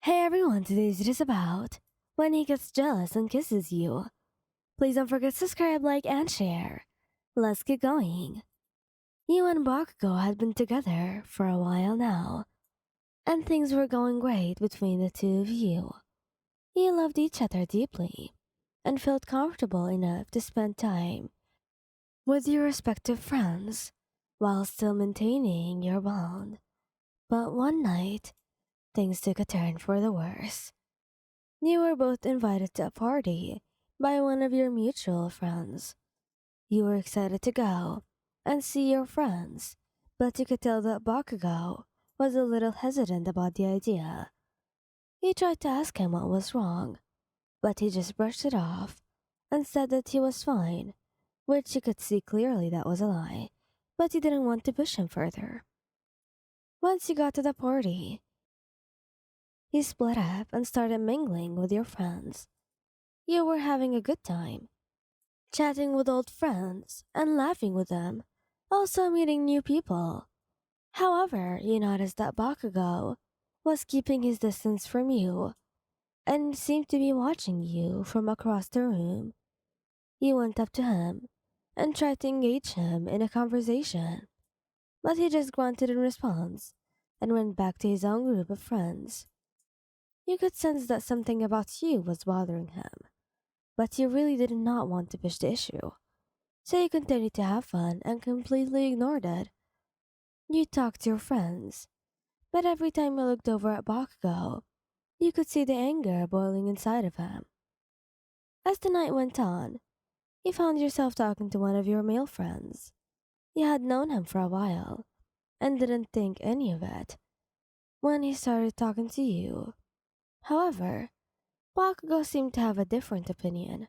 Hey everyone, today's just about when he gets jealous and kisses you. Please don't forget to subscribe, like, and share. Let's get going. You and Bakugo had been together for a while now, and things were going great between the two of you. You loved each other deeply and felt comfortable enough to spend time with your respective friends while still maintaining your bond. But one night, things took a turn for the worse. You were both invited to a party by one of your mutual friends. You were excited to go and see your friends, but you could tell that Bakugo was a little hesitant about the idea. You tried to ask him what was wrong, but he just brushed it off and said that he was fine, which you could see clearly that was a lie, but you didn't want to push him further. Once you got to the party, you split up and started mingling with your friends. You were having a good time, chatting with old friends and laughing with them, also meeting new people. However, you noticed that Bakugo was keeping his distance from you and seemed to be watching you from across the room. You went up to him and tried to engage him in a conversation, but he just grunted in response and went back to his own group of friends. You could sense that something about you was bothering him, but you really did not want to push the issue, so you continued to have fun and completely ignored it. You talked to your friends, but every time you looked over at Bakugo, you could see the anger boiling inside of him. As the night went on, you found yourself talking to one of your male friends. You had known him for a while and didn't think any of it when he started talking to you. However, Bakugo seemed to have a different opinion.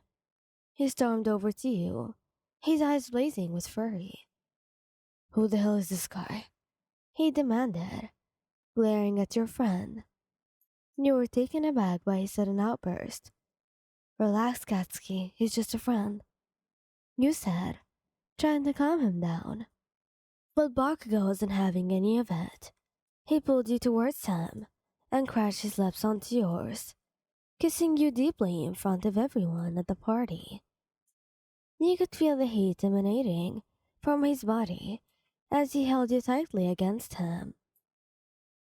He stormed over to you, his eyes blazing with fury. "Who the hell is this guy?" he demanded, glaring at your friend. You were taken aback by his sudden outburst. "Relax, Katsuki, he's just a friend," you said, trying to calm him down. But Bakugo wasn't having any of it. He pulled you towards him and crashed his lips onto yours, kissing you deeply in front of everyone at the party. You could feel the heat emanating from his body as he held you tightly against him.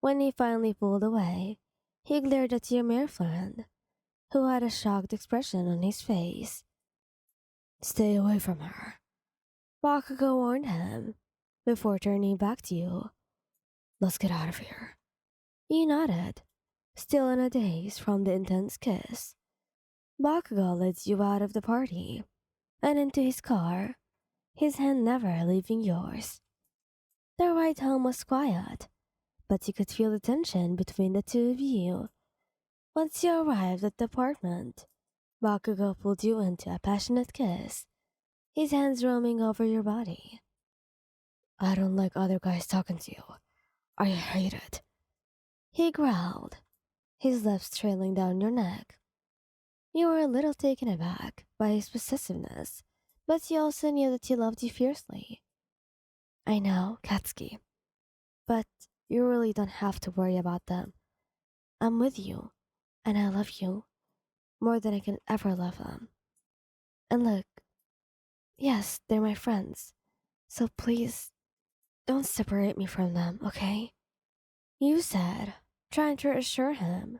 When he finally pulled away, he glared at your male friend, who had a shocked expression on his face. "Stay away from her," Bakugo warned him, before turning back to you. "Let's get out of here." You nodded, still in a daze from the intense kiss. Bakugo led you out of the party and into his car, his hand never leaving yours. The ride home was quiet, but you could feel the tension between the two of you. Once you arrived at the apartment, Bakugo pulled you into a passionate kiss, his hands roaming over your body. "I don't like other guys talking to you. I hate it," he growled, his lips trailing down your neck. You were a little taken aback by his possessiveness, but you also knew that he loved you fiercely. "I know, Katsuki, but you really don't have to worry about them. I'm with you, and I love you more than I can ever love them. And look, yes, they're my friends, so please don't separate me from them, okay?" you said, trying to reassure him.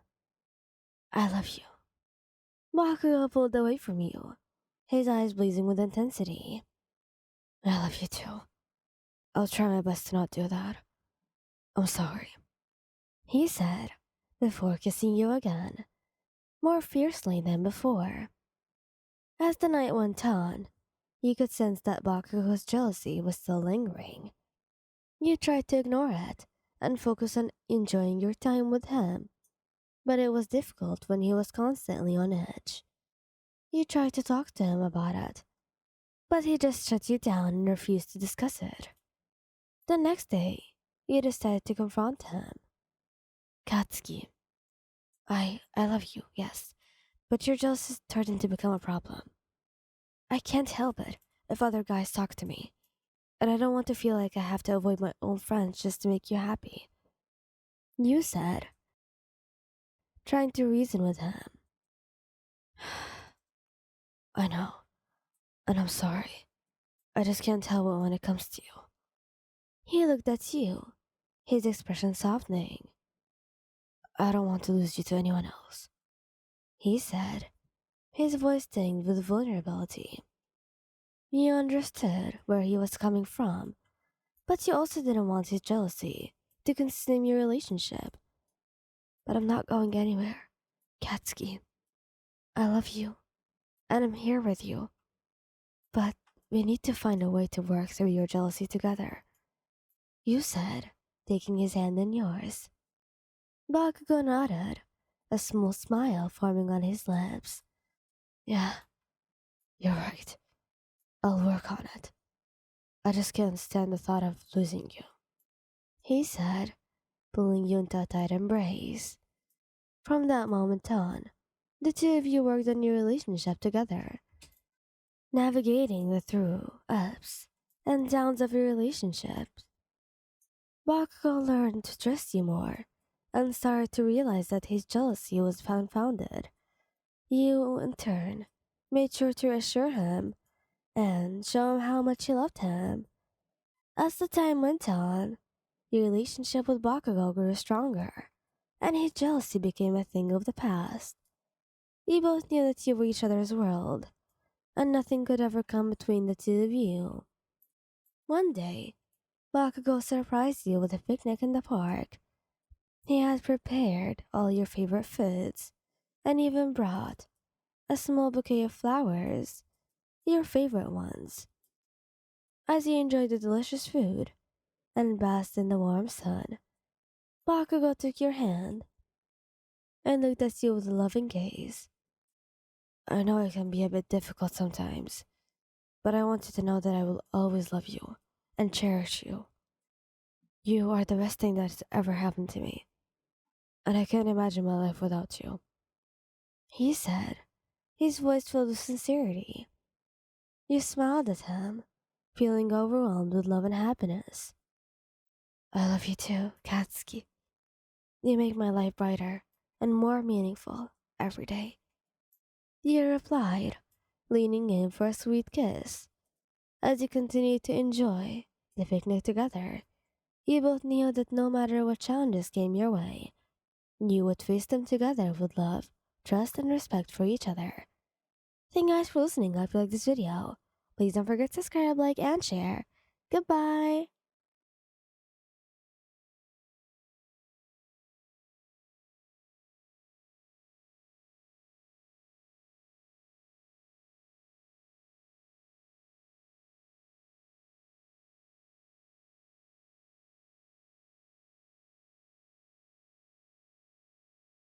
"I love you." Bakugo pulled away from you, his eyes blazing with intensity. "I love you too. I'll try my best to not do that. I'm sorry," he said, before kissing you again, more fiercely than before. As the night went on, you could sense that Bakugo's jealousy was still lingering. You tried to ignore it and focus on enjoying your time with him, but it was difficult when he was constantly on edge. You tried to talk to him about it, but he just shut you down and refused to discuss it. The next day, you decided to confront him. "Katsuki, I love you, yes, but your jealousy is starting to become a problem. I can't help it if other guys talk to me, and I don't want to feel like I have to avoid my own friends just to make you happy," you said, trying to reason with him. I know, and I'm sorry. I just can't help it when it comes to you. He looked at you, his expression softening. I don't want to lose you to anyone else, he said, his voice tinged with vulnerability. You understood where he was coming from, but you also didn't want his jealousy to consume your relationship. But I'm not going anywhere, Katsuki. I love you, and I'm here with you. But we need to find a way to work through your jealousy together, you said, taking his hand in yours. Bakugo nodded, a small smile forming on his lips. Yeah, you're right. I'll work on it. I just can't stand the thought of losing you, he said, pulling you into a tight embrace. From that moment on, the two of you worked on your relationship together, navigating the through, ups, and downs of your relationship. Bakugo learned to trust you more and started to realize that his jealousy was unfounded. You, in turn, made sure to reassure him and show him how much you loved him. As the time went on, your relationship with Bakugo grew stronger, and his jealousy became a thing of the past. You both knew that you were each other's world, and nothing could ever come between the two of you. One day, Bakugo surprised you with a picnic in the park. He had prepared all your favorite foods, and even brought a small bouquet of flowers, your favorite ones. As you enjoyed the delicious food and basked in the warm sun, Bakugo took your hand and looked at you with a loving gaze. I know it can be a bit difficult sometimes, but I want you to know that I will always love you and cherish you. You are the best thing that's ever happened to me, and I can't imagine my life without you, he said, his voice filled with sincerity. You smiled at him, feeling overwhelmed with love and happiness. I love you too, Katsuki. You make my life brighter and more meaningful every day. You replied, leaning in for a sweet kiss. As you continued to enjoy the picnic together, you both knew that no matter what challenges came your way, you would face them together with love, trust, and respect for each other. Thank you guys for listening. I hope you like this video. Please don't forget to subscribe, like, and share. Goodbye!